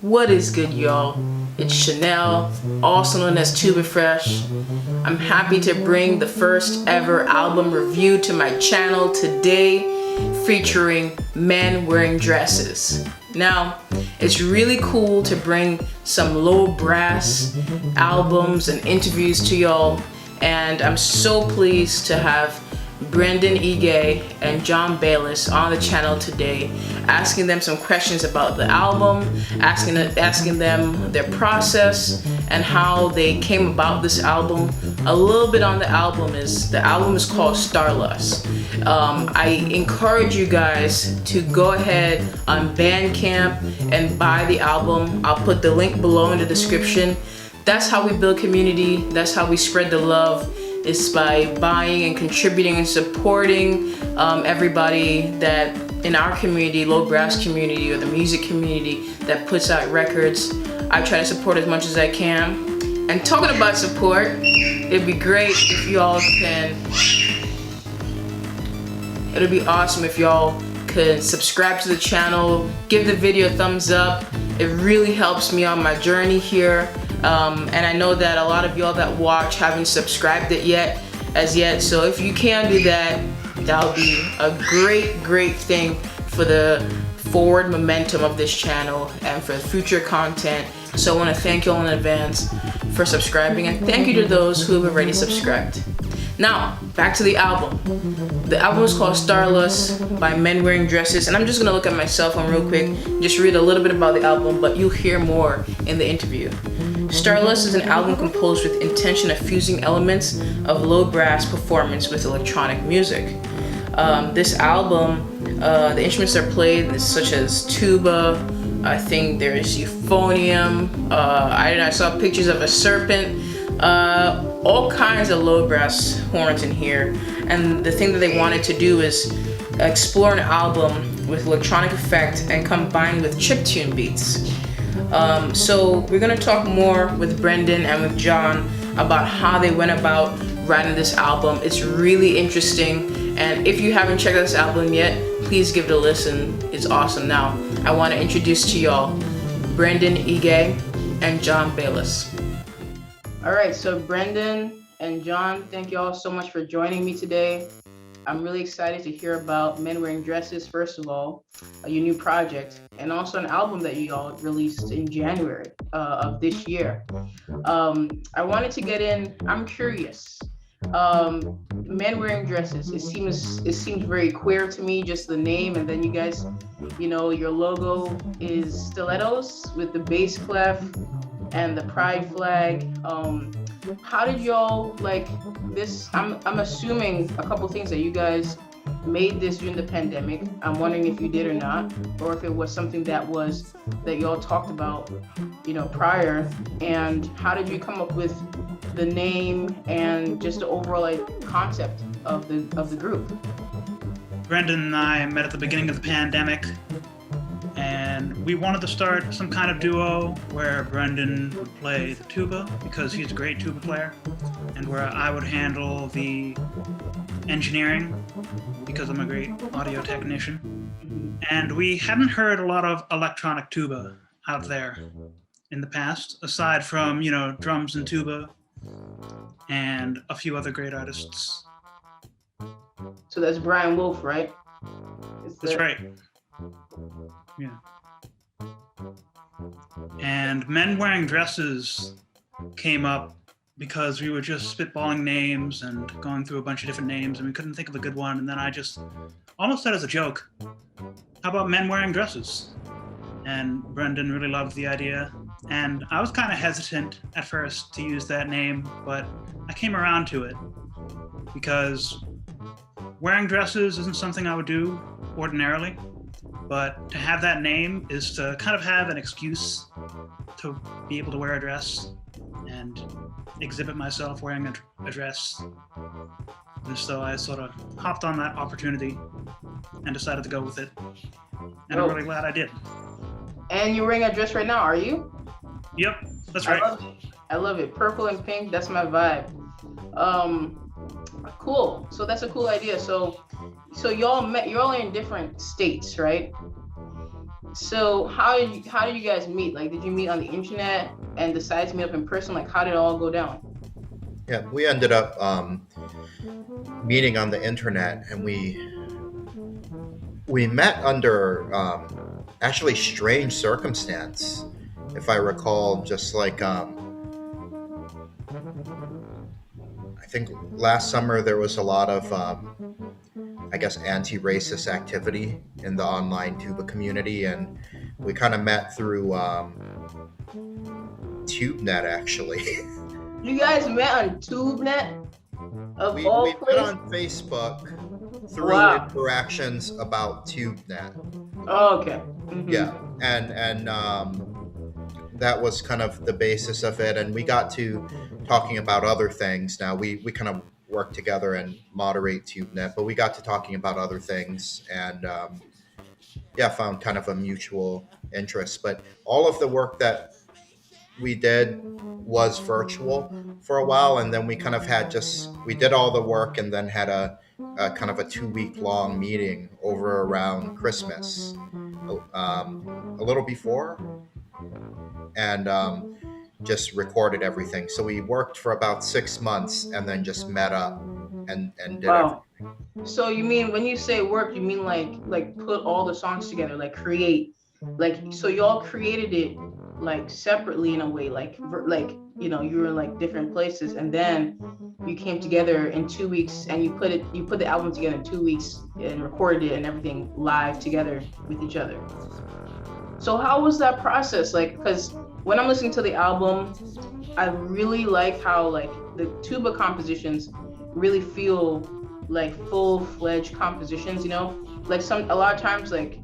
What is good, y'all? It's Chanell, also known as Tuba Fresh. I'm happy to bring the first ever album review to my channel today, featuring Men Wearing Dresses. Now, it's really cool to bring some low brass albums and interviews to y'all, and I'm so pleased to have Brendan Ige and John Baylies on the channel today, asking them some questions about the album, asking them their process and how they came about this album. A little bit on the album is called Starlust. I encourage you guys to go ahead on Bandcamp and buy the album. I'll put the link below in the description. That's how we build community. That's how we spread the love. It's by buying and contributing and supporting everybody that in our community, low brass community or the music community that puts out records. I try to support as much as I can. And talking about support, it'd be great if y'all can, it'd be awesome if y'all could subscribe to the channel, give the video a thumbs up. It really helps me on my journey here. And I know that a lot of y'all that watch haven't subscribed it as yet. So if you can do that, that'll be a great thing for the forward momentum of this channel and for future content. So I want to thank you all in advance for subscribing, and thank you to those who have already subscribed. Now, back to the album. The album is called Starlust by Men Wearing Dresses, and I'm just gonna look at my cell phone real quick, just read a little bit about the album, but you'll hear more in the interview. Starlust is an album composed with intention of fusing elements of low brass performance with electronic music. This album, the instruments are played such as tuba, I think there's euphonium, I saw pictures of a serpent, all kinds of low brass horns in here. And the thing that they wanted to do is explore an album with electronic effect and combined with chiptune beats. So we're gonna talk more with Brendan and with John about how they went about writing this album. It's really interesting, and if you haven't checked out this album yet, please give it a listen. It's awesome. Now, I want to introduce to y'all Brendan Ige and John Baylies. All right, so Brendan and John, thank you all so much for joining me today. I'm really excited to hear about Men Wearing Dresses, first of all, your new project, and also an album that you all released in January of this year. I wanted to get in, I'm curious. Men Wearing Dresses, it seems very queer to me, just the name, and then you guys, your logo is stilettos with the bass clef and the pride flag. How did y'all like this? I'm assuming a couple things that you guys made this during the pandemic. I'm wondering if you did or not, or if it was something that y'all talked about, prior. And how did you come up with the name and just the overall concept of the group? Brendan and I met at the beginning of the pandemic, and we wanted to start some kind of duo where Brendan would play the tuba because he's a great tuba player, and where I would handle the engineering because I'm a great audio technician. And we hadn't heard a lot of electronic tuba out there in the past, aside from, drums and tuba and a few other great artists. So that's Brian Wolf, right? That's right. Yeah. And Men Wearing Dresses came up because we were just spitballing names and going through a bunch of different names, and we couldn't think of a good one. And then I just almost said as a joke, how about Men Wearing Dresses? And Brendan really loved the idea. And I was kind of hesitant at first to use that name, but I came around to it because wearing dresses isn't something I would do ordinarily. But to have that name is to kind of have an excuse to be able to wear a dress and exhibit myself wearing a dress. And so I sort of hopped on that opportunity and decided to go with it. And I'm really glad I did. And you're wearing a dress right now, are you? Yep, that's right. I love it. Purple and pink, that's my vibe. Cool. So that's a cool idea. So y'all in different states, right? So how did you guys meet? Like, did you meet on the internet and decide to meet up in person? Like, how did it all go down? Yeah, we ended up meeting on the internet, and we met under actually strange circumstance, if I recall. Just like I think last summer there was a lot of I guess anti-racist activity in the online tuba community, and we kind of met through TubeNet actually. You guys met on TubeNet of we all we met places? on Facebook through Wow. interactions about TubeNet. Oh, okay. Yeah, and that was kind of the basis of it, and we got to talking about other things. Now we kind of work together and moderate TubeNet, but we got to talking about other things, and yeah, found kind of a mutual interest. But all of the work that we did was virtual for a while, and then we kind of had we did all the work and then had a kind of a 2 week long meeting over around Christmas, a little before, and just recorded everything. So we worked for about 6 months and then just met up and did Wow. everything. So you mean when you say work, you mean like put all the songs together, like create, like so y'all created it like separately in a way, like you were in like different places, and then you came together in 2 weeks and you put the album together in 2 weeks and recorded it and everything live together with each other. So how was that process? Like, because when I'm listening to the album, I really like how like the tuba compositions really feel like full-fledged compositions, like a lot of times, like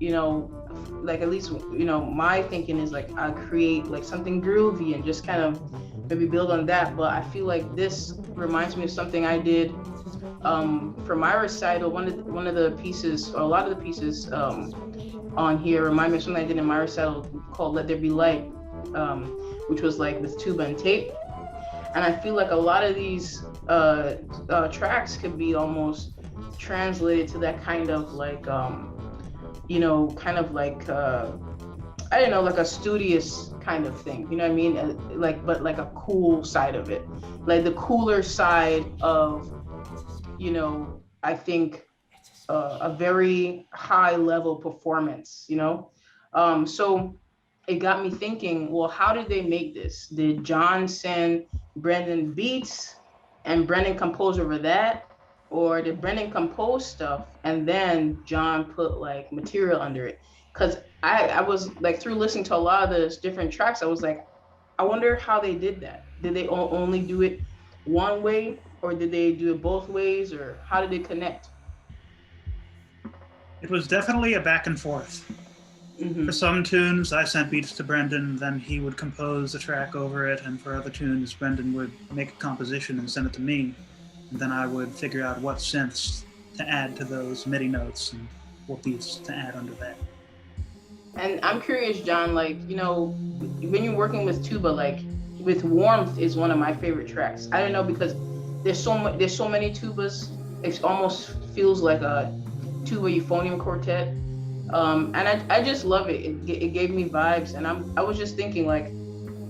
like at least my thinking is like I create like something groovy and just kind of maybe build on that, but I feel like this reminds me of something I did for my recital. One of the pieces, or a lot of the pieces on here remind me of something I did in my recital called Let There Be Light, which was like with tuba and tape. And I feel like a lot of these tracks could be almost translated to that kind of like, kind of like, I don't know, like a studious kind of thing, you know what I mean? Like, but like a cool side of it, like the cooler side of, I think a very high level performance, so it got me thinking, well, how did they make this? Did John send Brendan beats and Brendan compose over that? Or did Brendan compose stuff and then John put like material under it? Because I was like, through listening to a lot of the different tracks, I was like, I wonder how they did that. Did they only do it one way, or did they do it both ways, or how did it connect? It was definitely a back and forth. For some tunes, I sent beats to Brendan, then he would compose a track over it, and for other tunes, Brendan would make a composition and send it to me, and then I would figure out what synths to add to those MIDI notes and what beats to add under that. And I'm curious, John, like, when you're working with tuba, like with Warmth is one of my favorite tracks. I don't know, because there's so many tubas. It almost feels like a tuba euphonium quartet. And I just love it. It gave me vibes. And I was just thinking, like,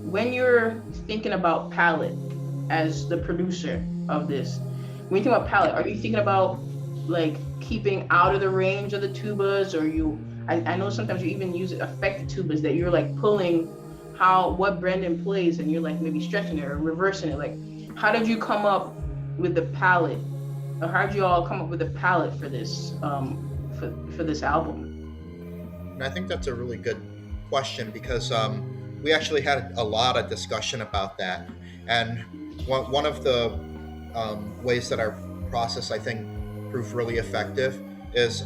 when you're thinking about palette as the producer of this, when you think about palette, are you thinking about like keeping out of the range of the tubas, or I know sometimes you even use affected tubas that you're like pulling what Brendan plays, and you're like maybe stretching it or reversing it. Like, how did you come up with the palette, or how did you all come up with the palette for this for this album? And I think that's a really good question, because we actually had a lot of discussion about that. And one of the ways that our process, I think, proved really effective is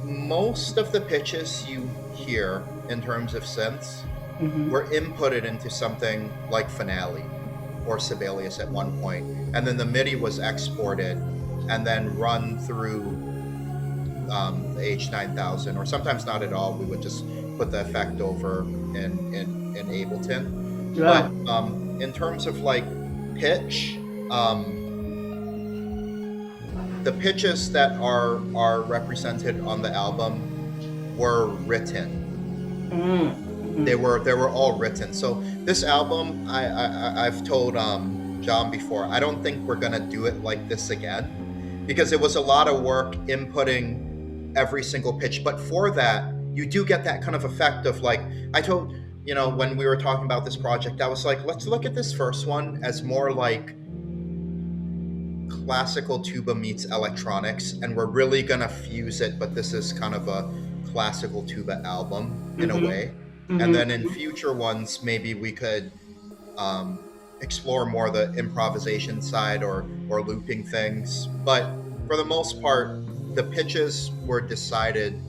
most of the pitches you hear in terms of synths were inputted into something like Finale or Sibelius at one point, and then the MIDI was exported and then run through the H9000, or sometimes not at all. We would just put the effect over in Ableton. Yeah. But in terms of like pitch, the pitches that are represented on the album were written. They were all written. So this album, I've told John before, I don't think we're gonna do it like this again, because it was a lot of work inputting every single pitch. But for that, you do get that kind of effect of like, I told, when we were talking about this project, I was like, let's look at this first one as more like classical tuba meets electronics, and we're really gonna fuse it, but this is kind of a classical tuba album in a way. And then in future ones, maybe we could explore more the improvisation side or looping things. But for the most part, the pitches were decided,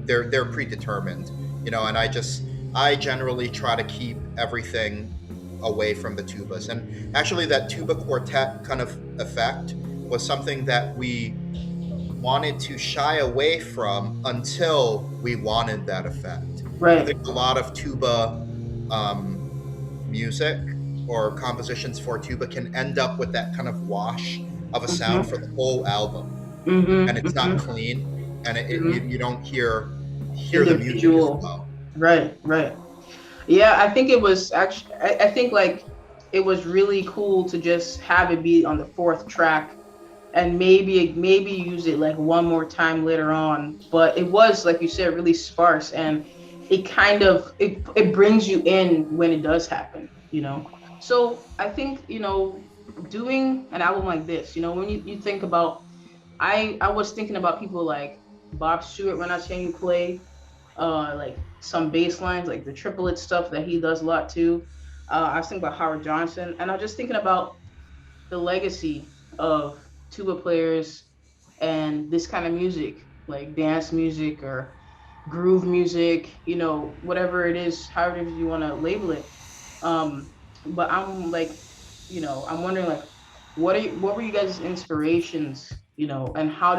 they're predetermined, and I generally try to keep everything away from the tubas. And actually that tuba quartet kind of effect was something that we wanted to shy away from until we wanted that effect. Right. I think a lot of tuba music or compositions for tuba can end up with that kind of wash of a sound for the whole album, and it's not clean, and you don't hear the music as well. Right. Yeah, I think it was actually, I think like it was really cool to just have it be on the 4th track, and maybe use it like one more time later on. But it was, like you said, really sparse, and it kind of it brings you in when it does happen, So I think, doing an album like this, when you think about, I was thinking about people like Bob Stewart when I was hearing you play, like some bass lines, like the triplet stuff that he does a lot too. I was thinking about Howard Johnson, and I was just thinking about the legacy of tuba players and this kind of music, like dance music or groove music, whatever it is, however you want to label it. But I'm like, I'm wondering, like, what were you guys' inspirations, and how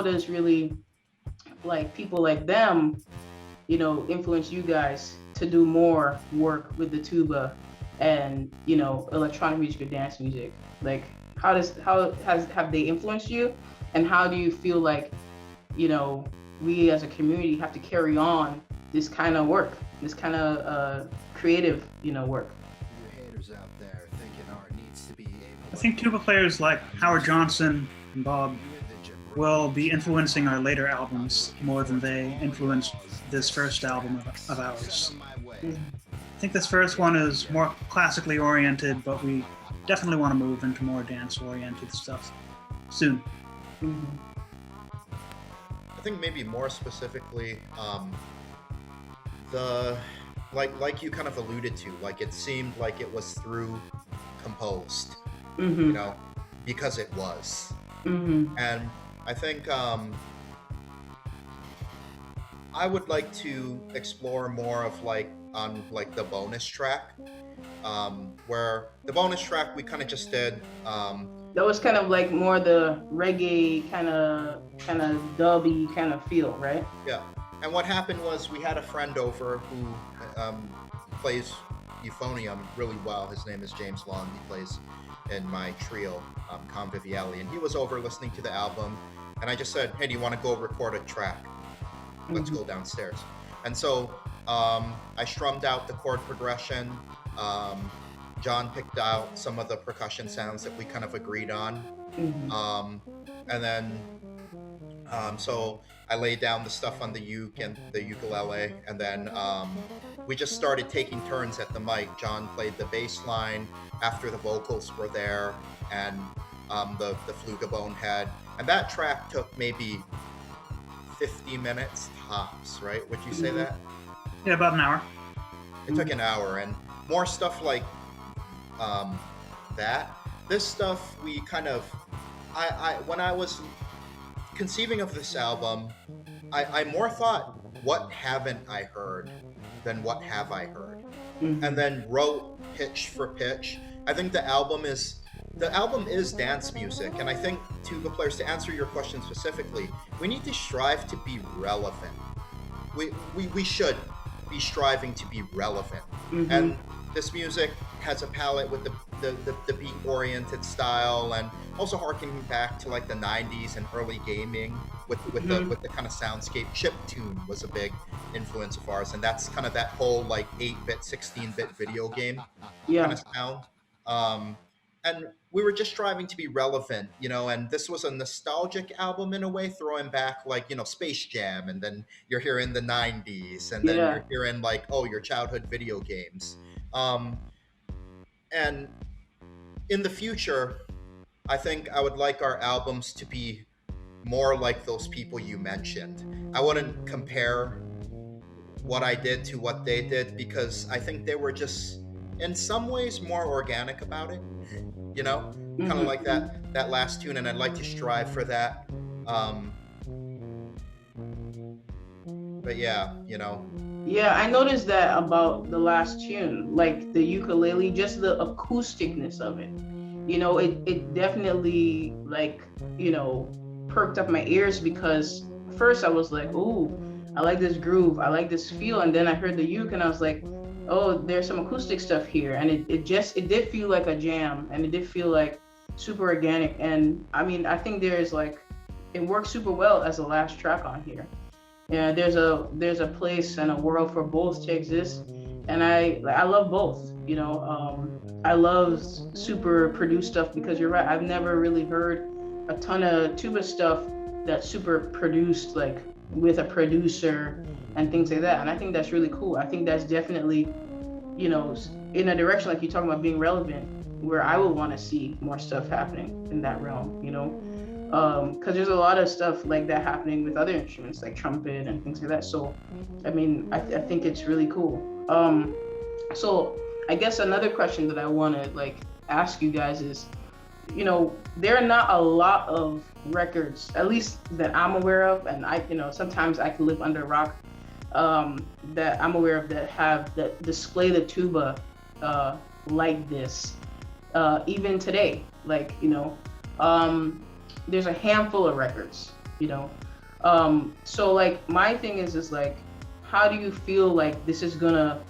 does really, like, people like them, influence you guys to do more work with the tuba and, electronic music or dance music? Like, have they influenced you, and how do you feel like, we as a community have to carry on this kind of work, this kind of creative, work? I think tuba players like Howard Johnson and Bob will be influencing our later albums more than they influenced this first album of ours. I think this first one is more classically oriented, but we definitely want to move into more dance-oriented stuff soon. I think maybe more specifically, like you kind of alluded to, like it seemed like it was through composed, because it was. And I think I would like to explore more of on the bonus track, where the bonus track we kind of just did. That was kind of like more the reggae kind of dubby kind of feel, right? Yeah. And what happened was we had a friend over who plays euphonium really well. His name is James Long. He plays in my trio, Conviviale, and he was over listening to the album, and I just said, hey, do you want to go record a track? Let's go downstairs. And so I strummed out the chord progression. John picked out some of the percussion sounds that we kind of agreed on. And then so I laid down the stuff on the uke and the ukulele, and then we just started taking turns at the mic. John played the bass line after the vocals were there, and the flugabone head. And that track took maybe 50 minutes tops, right? Would you say that? Yeah, about an hour. It took an hour, and more stuff like that. This stuff we kind of, when I was conceiving of this album, I more thought, what haven't I heard than what have I heard? And then wrote pitch for pitch. I think the album is dance music, and I think tuba players, to answer your question specifically, we need to strive to be relevant. We should be striving to be relevant. And this music has a palette with the the beat oriented style, and also harkening back to like the 90s and early gaming with the kind of soundscape. Chiptune was a big influence of ours, and that's kind of that whole like 8-bit 16-bit video game kind of sound. And we were just striving to be relevant, and this was a nostalgic album in a way, throwing back like, Space Jam, and then you're hearing the 90s, and then you're hearing like, your childhood video games. And in the future, I think I would like our albums to be more like those people you mentioned. I wouldn't compare what I did to what they did, because I think they were just in some ways more organic about it, kind of like that last tune, and I'd like to strive for that. But yeah, Yeah, I noticed that about the last tune, like the ukulele, just the acousticness of it. It definitely like, perked up my ears, because first I was like, ooh, I like this groove, I like this feel, and then I heard the uke and I was like, oh, there's some acoustic stuff here, and it did feel like a jam, and it did feel like super organic. And I mean, I think there's like, it works super well as the last track on here. Yeah, there's a place and a world for both to exist, and I love both. I love super produced stuff, because you're right, I've never really heard a ton of tuba stuff that's super produced, like with a producer and things like that. And I think that's really cool. I think that's definitely, in a direction like you're talking about, being relevant, where I would want to see more stuff happening in that realm, because there's a lot of stuff like that happening with other instruments like trumpet and things like that. So I mean, I think it's really cool. So I guess another question that I want to like ask you guys is, there are not a lot of records, at least that I'm aware of, and I sometimes I can live under a rock, that I'm aware of, that display the tuba like this, even today. Like, there's a handful of records, so like my thing is like, how do you feel like this is gonna,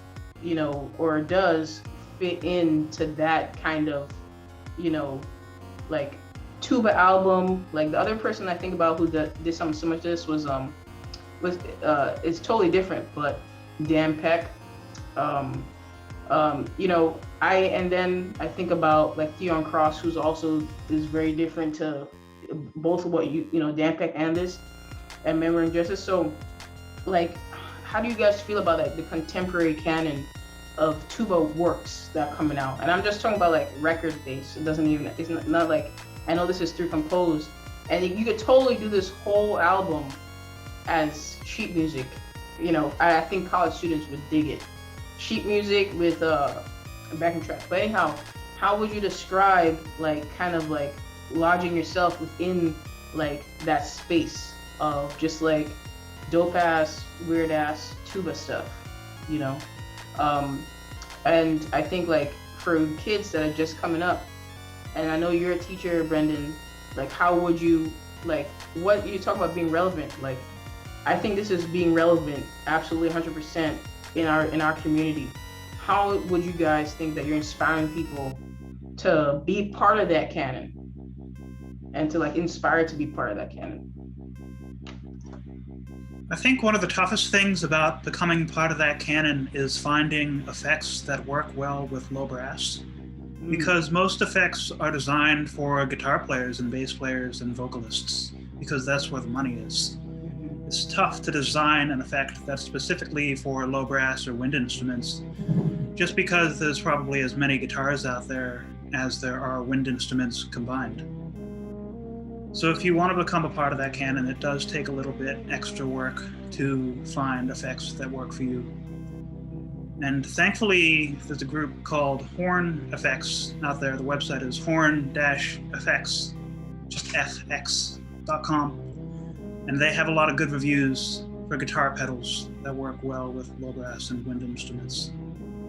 or does fit into that kind of, like tuba album? Like the other person I think about who did something similar to this was it's totally different, but Dan Peck. And then I think about like Theon Cross, who's also is very different to both of what Dan Peck and this, and Men Wearing Dresses. So like, how do you guys feel about like the contemporary canon of tuba works that are coming out? And I'm just talking about like record based. It's not like, I know this is through composed, and you could totally do this whole album as sheet music. I think college students would dig it. Sheet music with backing track. But anyhow, how would you describe like kind of like lodging yourself within like that space of just like dope ass, weird ass tuba stuff, and I think like for kids that are just coming up, and I know you're a teacher, Brendan, like how would you, like what you talk about being relevant, like I think this is being relevant absolutely 100% in our community. How would you guys think that you're inspiring people to be part of that canon and to like inspire to be part of that canon? I think one of the toughest things about becoming part of that canon is finding effects that work well with low brass, because most effects are designed for guitar players and bass players and vocalists, because that's where the money is. It's tough to design an effect that's specifically for low brass or wind instruments, just because there's probably as many guitars out there as there are wind instruments combined. So if you want to become a part of that canon, it does take a little bit extra work to find effects that work for you. And thankfully, there's a group called Horn Effects out there. The website is horn-effects, just fx.com. And they have a lot of good reviews for guitar pedals that work well with low brass and wind instruments.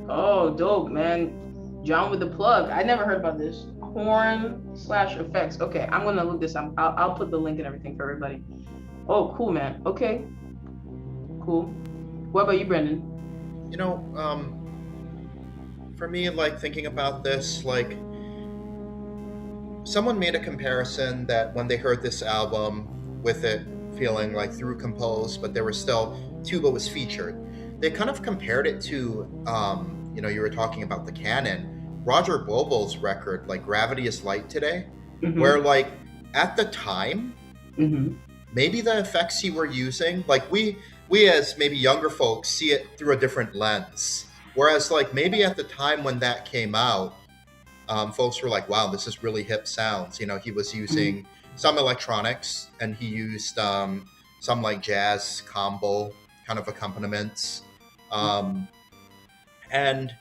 Oh, dope, man. John with the plug. I never heard about this. Horn/effects. Okay, I'm gonna look this up. I'll put the link and everything for everybody. Oh, cool, man. Okay, cool. What about you, Brendan? For me, like thinking about this, like someone made a comparison that when they heard this album with it feeling like through composed, but there were still tuba was featured. They kind of compared it to, you were talking about the canon, Roger Bobo's record, like Gravity is Light Today, where like at the time, maybe the effects he were using, like we as maybe younger folks see it through a different lens. Whereas like maybe at the time when that came out, folks were like, wow, this is really hip sounds. You know, he was using some electronics, and he used some like jazz combo kind of accompaniments. And,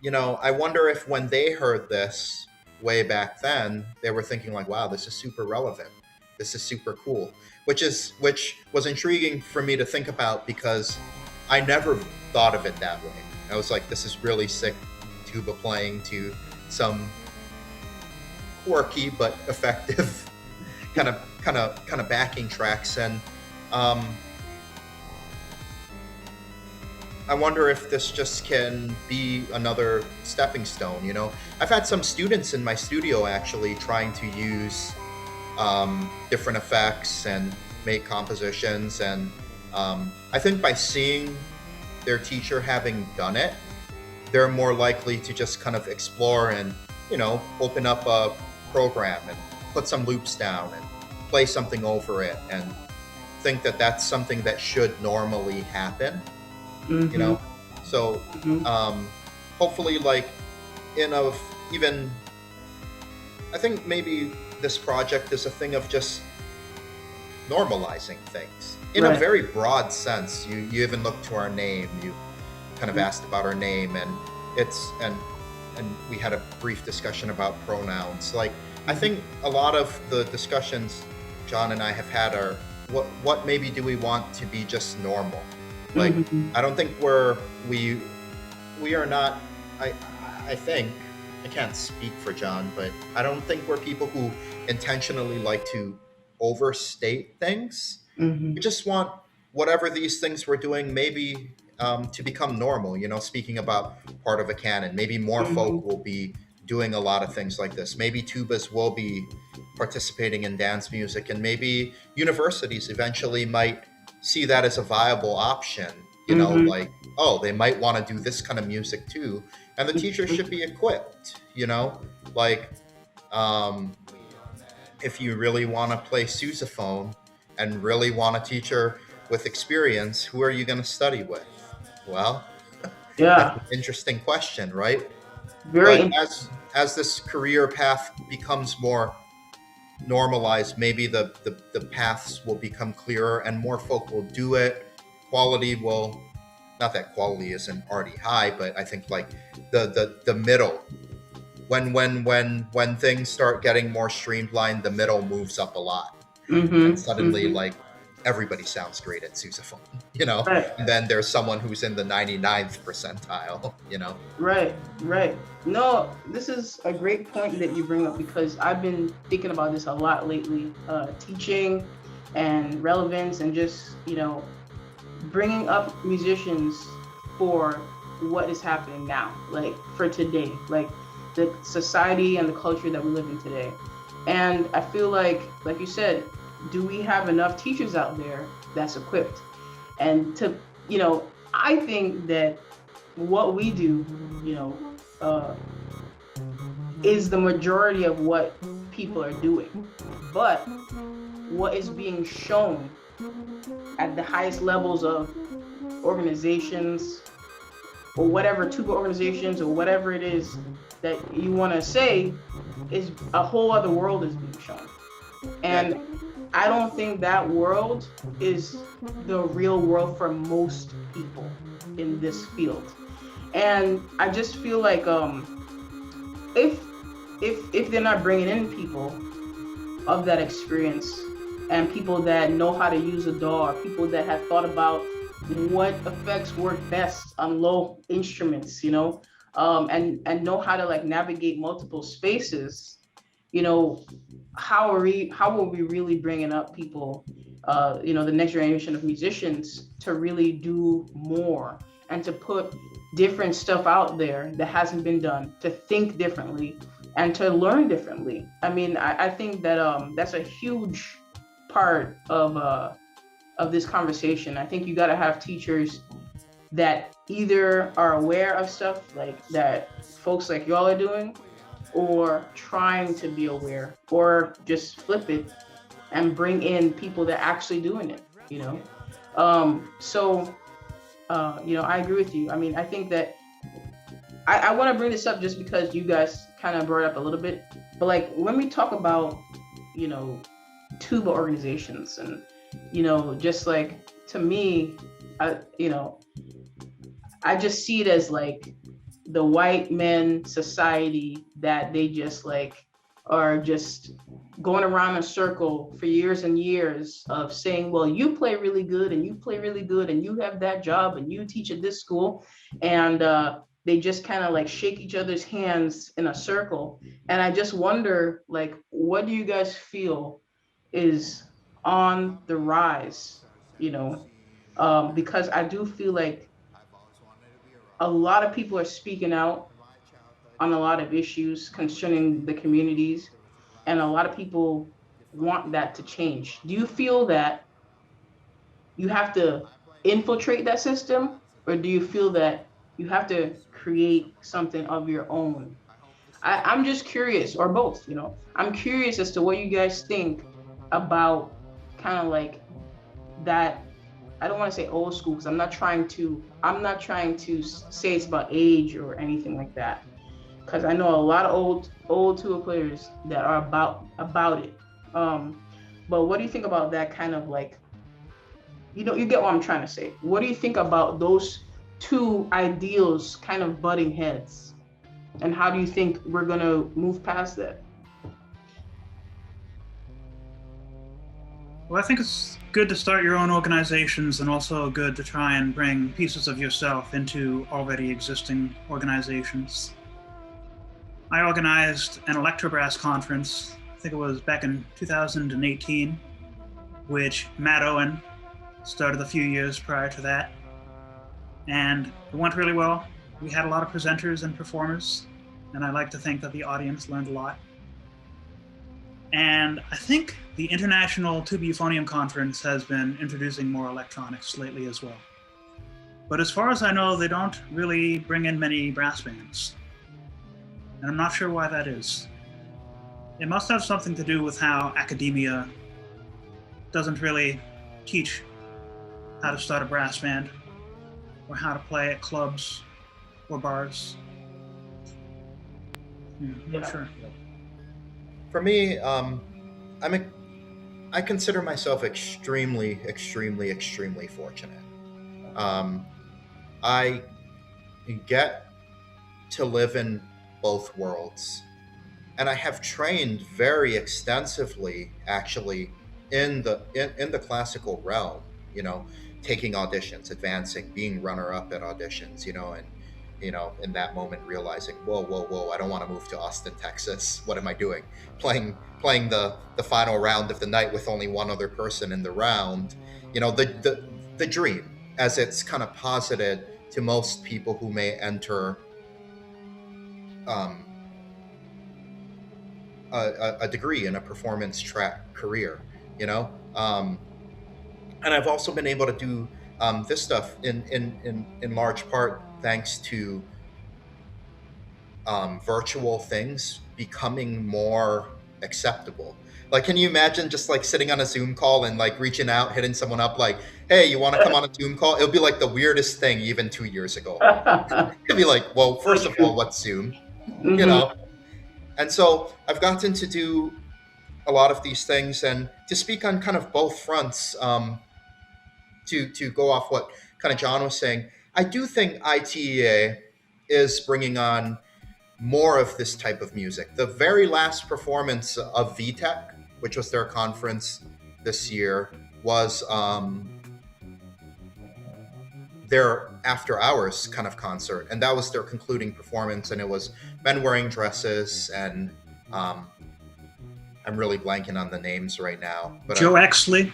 you know, I wonder if when they heard this way back then, they were thinking like, wow, this is super relevant. This is super cool, which was intriguing for me to think about, because I never thought of it that way. I was like, this is really sick tuba playing to some quirky but effective kind of backing tracks. And I wonder if this just can be another stepping stone. You know, I've had some students in my studio actually trying to use different effects and make compositions, and I think by seeing their teacher having done it, they're more likely to just kind of explore and, you know, open up a program and put some loops down and play something over it, and think that that's something that should normally happen. You know, so hopefully, like, I think maybe this project is a thing of just normalizing things in a very broad sense. You even looked to our name. You kind of asked about our name, and we had a brief discussion about pronouns. Like, I think a lot of the discussions John and I have had are what maybe do we want to be just normal. Like, I don't think we are not, I think, I can't speak for John, but I don't think we're people who intentionally like to overstate things. We just want whatever these things we're doing maybe to become normal, you know, speaking about part of a canon. Maybe more folk will be doing a lot of things like this. Maybe tubas will be participating in dance music, and maybe universities eventually might see that as a viable option, you know, like, oh, they might want to do this kind of music too, and the teacher should be equipped, you know, like, if you really want to play sousaphone and really want a teacher with experience, who are you going to study with? Well, that's an interesting question, right? But as this career path becomes more normalized, maybe the paths will become clearer and more folk will do it. Quality will, not that quality isn't already high, but I think like the middle, when things start getting more streamlined, the middle moves up a lot. And suddenly like everybody sounds great at sousaphone, you know, and then there's someone who's in the 99th percentile, you know. Right. No, this is a great point that you bring up, because I've been thinking about this a lot lately, teaching and relevance, and just, you know, bringing up musicians for what is happening now, like for today, like the society and the culture that we live in today. And I feel like you said, do we have enough teachers out there that's equipped? And to, you know, I think that what we do, you know, is the majority of what people are doing. But what is being shown at the highest levels of organizations, or whatever, tuba organizations, or whatever it is that you want to say, is a whole other world is being shown. And I don't think that world is the real world for most people in this field. And I just feel like if they're not bringing in people of that experience, and people that know how to use a DAW, people that have thought about what effects work best on low instruments, you know, and know how to like navigate multiple spaces, you know, how will we really bringing up people the next generation of musicians to really do more and to put different stuff out there that hasn't been done, to think differently and to learn differently. I mean, I think that that's a huge part of this conversation. I think you got to have teachers that either are aware of stuff like that folks like y'all are doing, or trying to be aware, or just flip it and bring in people that are actually doing it, I agree with you. I mean, I think that I want to bring this up just because you guys kind of brought it up a little bit, but like when we talk about, tuba organizations and, just like, to me, I just see it as like the white men society that they just like are just going around in a circle for years and years of saying, well, you play really good and you play really good and you have that job and you teach at this school, and they just kind of like shake each other's hands in a circle. And I just wonder, like, what do you guys feel is on the rise, because I do feel like a lot of people are speaking out on a lot of issues concerning the communities, and a lot of people want that to change. Do you feel that you have to infiltrate that system, or do you feel that you have to create something of your own? I'm just curious, or both, I'm curious as to what you guys think about kind of like that. I don't want to say old school, because I'm not trying to say it's about age or anything like that, because I know a lot of old tuba players that are about it. But what do you think about that kind of like, you get what I'm trying to say? What do you think about those two ideals kind of butting heads, and how do you think we're gonna move past that? Well, I think it's good to start your own organizations, and also good to try and bring pieces of yourself into already existing organizations. I organized an electrobrass conference, I think it was back in 2018, which Matt Owen started a few years prior to that. And it went really well. We had a lot of presenters and performers, and I like to think that the audience learned a lot. And I think the International Tuba Euphonium Conference has been introducing more electronics lately as well. But as far as I know, they don't really bring in many brass bands. And I'm not sure why that is. It must have something to do with how academia doesn't really teach how to start a brass band, or how to play at clubs or bars. I'm not sure. For me, I consider myself extremely, extremely, extremely fortunate. I get to live in both worlds, and I have trained very extensively, actually, in the classical realm. Taking auditions, advancing, being runner-up at auditions. And in that moment realizing, whoa, I don't want to move to Austin, Texas. What am I doing? Playing the final round of the night with only one other person in the round. The dream, as it's kind of posited to most people who may enter a degree in a performance track career. And I've also been able to do this stuff in large part thanks to virtual things becoming more acceptable. Like, can you imagine just like sitting on a Zoom call and like reaching out, hitting someone up like, hey, you want to come on a Zoom call? It'll be like the weirdest thing even 2 years ago. It'd be like, well, first of all, what's Zoom? Mm-hmm. And so I've gotten to do a lot of these things, and to speak on kind of both fronts, to go off what kind of John was saying, I do think ITEA is bringing on more of this type of music. The very last performance of VTech, which was their conference this year, was their after hours kind of concert, and that was their concluding performance, and it was men wearing dresses, and I'm really blanking on the names right now, but Joe Exley.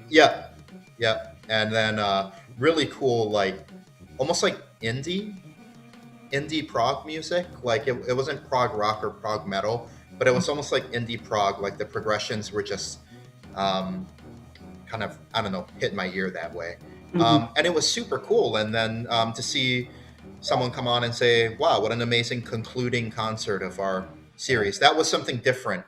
Yeah, yeah, and then really cool, like almost like indie prog music. Like it wasn't prog rock or prog metal, but it was almost like indie prog. Like the progressions were just kind of, I don't know, hit my ear that way. And it was super cool. And then to see someone come on and say, wow, what an amazing concluding concert of our series. That was something different.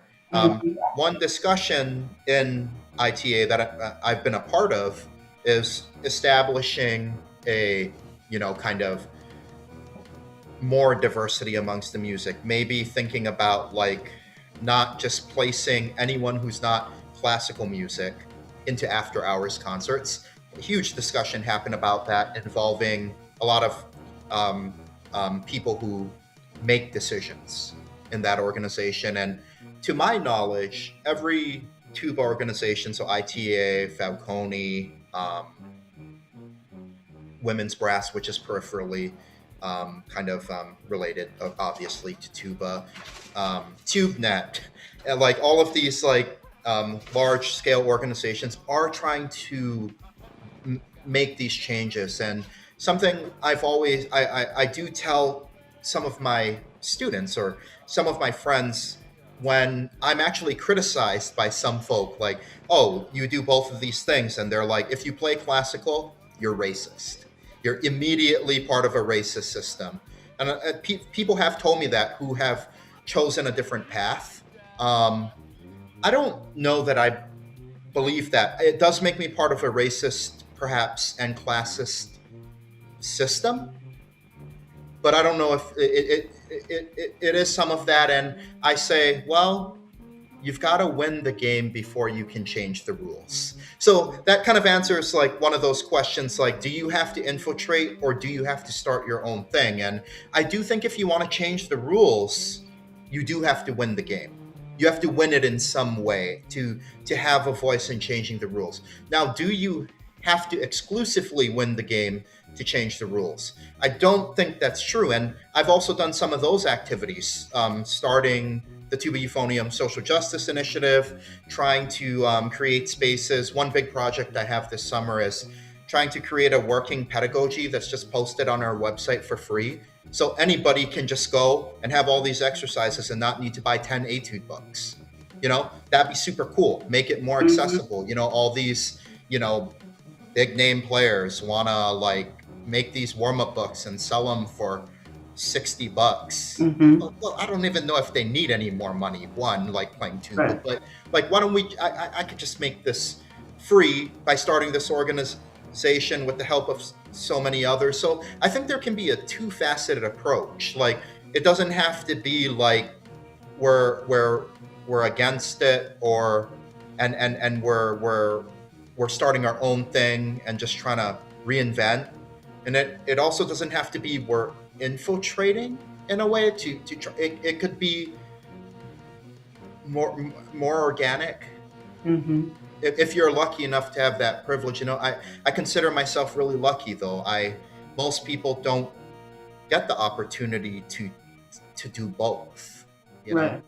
One discussion in ITA that I've been a part of is establishing a, kind of more diversity amongst the music. Maybe thinking about like not just placing anyone who's not classical music into after hours concerts. A huge discussion happened about that, involving a lot of people who make decisions in that organization. And to my knowledge, every tuba organization, so ITA, Falcone, Women's Brass, which is peripherally related, obviously, to tuba, TubeNet, and like all of these large scale organizations are trying to make these changes. And something I do tell some of my students or some of my friends when I'm actually criticized by some folk, like, oh, you do both of these things, and they're like, if you play classical, you're racist. You're immediately part of a racist system. And people have told me that, who have chosen a different path. I don't know that I believe that. It does make me part of a racist, perhaps, and classist system, but I don't know if it is some of that. And I say, well, you've got to win the game before you can change the rules. So that kind of answers like one of those questions, like, do you have to infiltrate or do you have to start your own thing? And I do think if you want to change the rules, you do have to win the game. You have to win it in some way to have a voice in changing the rules. Now, do you have to exclusively win the game to change the rules? I don't think that's true. And I've also done some of those activities, starting the Tuba Euphonium Social Justice Initiative, trying to create spaces. One big project I have this summer is trying to create a working pedagogy that's just posted on our website for free. So anybody can just go and have all these exercises and not need to buy 10 etude books. That'd be super cool. Make it more accessible. All these, big name players want to like make these warm-up books and sell them for $60. Well, I don't even know if they need any more money, like playing tuba, right. But like, why don't we, I could just make this free by starting this organization with the help of so many others. So I think there can be a two-faceted approach. Like, it doesn't have to be like we're against it, or and we're starting our own thing and just trying to reinvent. And it also doesn't have to be we're infiltrating in a way to try. It could be more organic. If you're lucky enough to have that privilege. I consider myself really lucky, though. Most people don't get the opportunity to do both, right.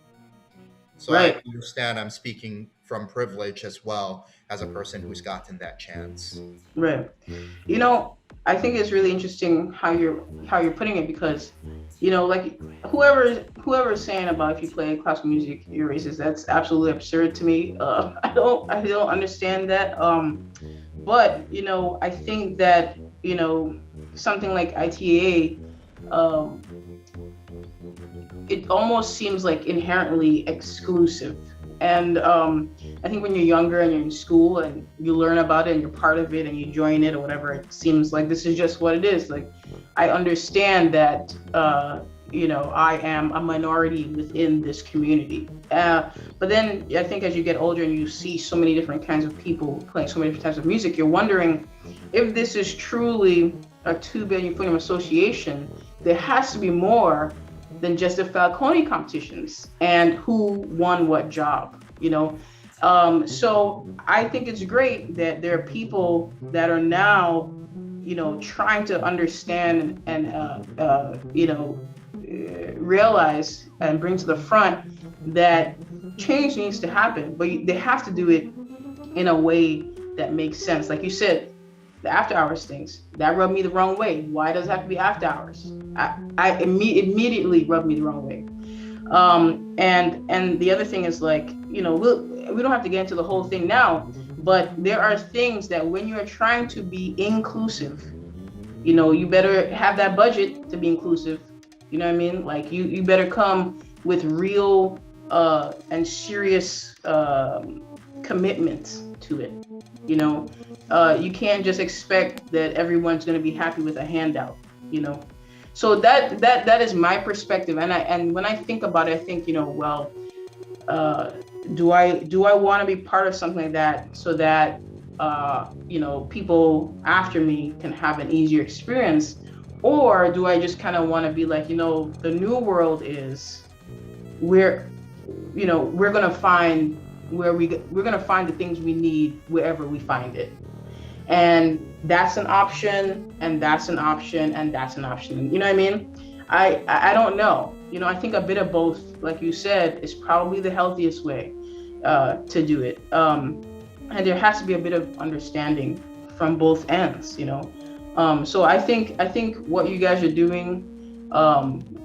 So right. I understand I'm speaking from privilege as well as a person who's gotten that chance. Right. I think it's really interesting how you're putting it, because, like whoever is saying about if you play classical music, you're racist, that's absolutely absurd to me. I don't understand that. But, I think that, something like ITA, it almost seems like inherently exclusive. And I think when you're younger and you're in school and you learn about it and you're part of it and you join it or whatever, it seems like this is just what it is. Like, I understand that, I am a minority within this community. But then I think as you get older and you see so many different kinds of people playing so many different types of music, you're wondering if this is truly a Tuba Euphonium Association. There has to be more than just the Falcone competitions and who won what job, So I think it's great that there are people that are now, trying to understand and, realize and bring to the front that change needs to happen, but they have to do it in a way that makes sense. Like you said, the after hours things that rubbed me the wrong way. Why does it have to be after hours? Immediately rubbed me the wrong way. And the other thing is, like, we don't have to get into the whole thing now, but there are things that when you're trying to be inclusive, you better have that budget to be inclusive. You know what I mean? Like you better come with real and serious commitment to it. You can't just expect that everyone's going to be happy with a handout. So that is my perspective, and when I think about it, I think, well, do I want to be part of something like that so that people after me can have an easier experience, or do I just kind of want to be like, the new world is we're gonna find we're gonna find the things we need wherever we find it. And that's an option, and that's an option, and that's an option. You know what I mean? I don't know. I think a bit of both, like you said, is probably the healthiest way to do it. And there has to be a bit of understanding from both ends, So I think what you guys are doing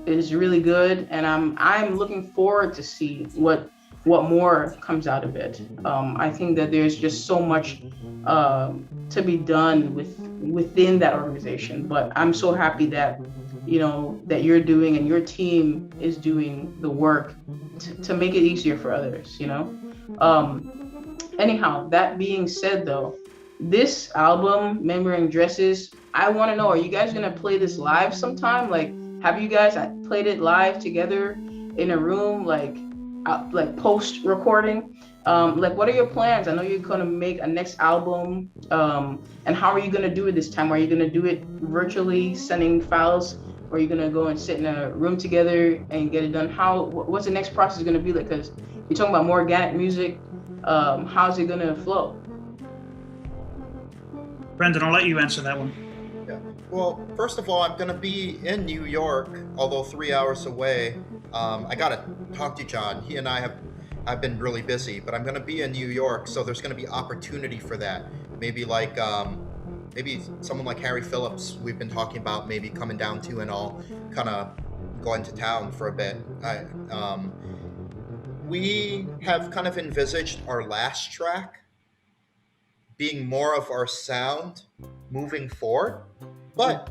is really good, and I'm looking forward to see what more comes out of it. I think that there's just so much to be done within that organization, but I'm so happy that that you're doing and your team is doing the work to make it easier for others. Anyhow, that being said, though, this album, Men Wearing Dresses, I want to know, are you guys gonna play this live sometime? Like, have you guys played it live together in a room, like post recording? Like, what are your plans? I know you're gonna make a next album, and how are you gonna do it this time? Are you gonna do it virtually, sending files, or are you gonna go and sit in a room together and get it done? What's the next process gonna be like? Because you're talking about more organic music. How's it gonna flow? Brendan, I'll let you answer that one. Yeah. Well, first of all, I'm going to be in New York, although 3 hours away. I got to talk to John. He and I I've been really busy, but I'm going to be in New York, so there's going to be opportunity for that. Maybe like, maybe someone like Harry Phillips, we've been talking about maybe coming down to, and I'll kind of go into town for a bit. We have kind of envisaged our last track being more of our sound moving forward, but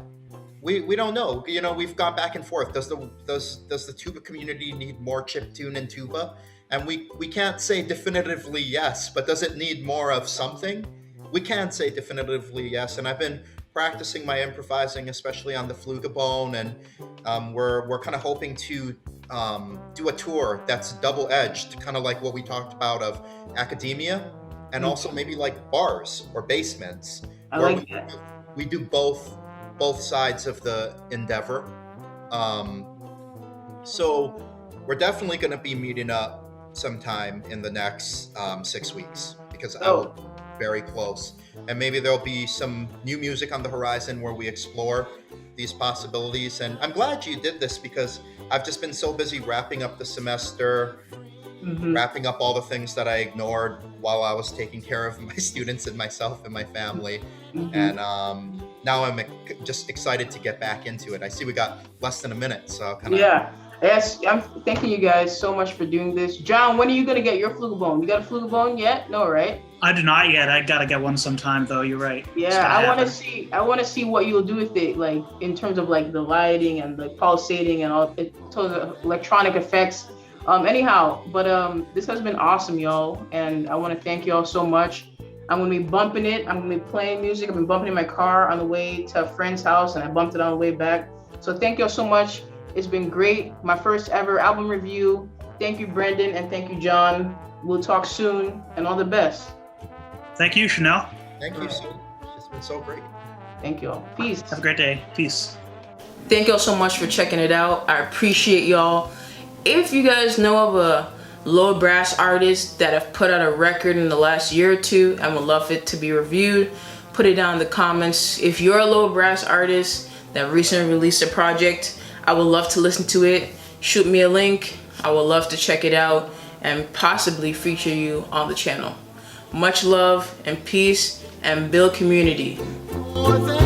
we don't know. We've gone back and forth. Does the tuba community need more chiptune and tuba? And we can't say definitively yes, but does it need more of something? We can't say definitively yes. And I've been practicing my improvising, especially on the flugabone, and we're kind of hoping to do a tour that's double-edged, kind of like what we talked about of academia, and also maybe like bars or basements. I like that. We do both sides of the endeavor. So we're definitely going to be meeting up sometime in the next 6 weeks, because I will be very close. And maybe there'll be some new music on the horizon where we explore these possibilities. And I'm glad you did this, because I've just been so busy wrapping up the semester, wrapping up all the things that I ignored while I was taking care of my students and myself and my family. And now I'm just excited to get back into it. I see we got less than a minute, so kind of... Yeah. Yes, I'm thanking you guys so much for doing this. John, when are you going to get your flugabone? You got a flugabone yet? No, right? I do not yet. I got to get one sometime, though. You're right. Yeah, I want to see what you'll do with it, like in terms of like the lighting and the pulsating and all the electronic effects. Anyhow, but this has been awesome, y'all, and I want to thank y'all so much. I'm gonna be bumping it. I'm gonna be playing music. I've been bumping in my car on the way to a friend's house, and I bumped it on the way back. So thank y'all so much. It's been great. My first ever album review. Thank you, Brendan, and thank you, John. We'll talk soon, and all the best. Thank you, Chanell. Thank you, Sue. It's been so great. Thank you all. Peace. Have a great day. Peace. Thank y'all so much for checking it out. I appreciate y'all. If you guys know of a low brass artist that have put out a record in the last year or two and would love it to be reviewed, put it down in the comments. If you're a low brass artist that recently released a project, I would love to listen to it. Shoot me a link. I would love to check it out and possibly feature you on the channel. Much love and peace, and build community. Oh,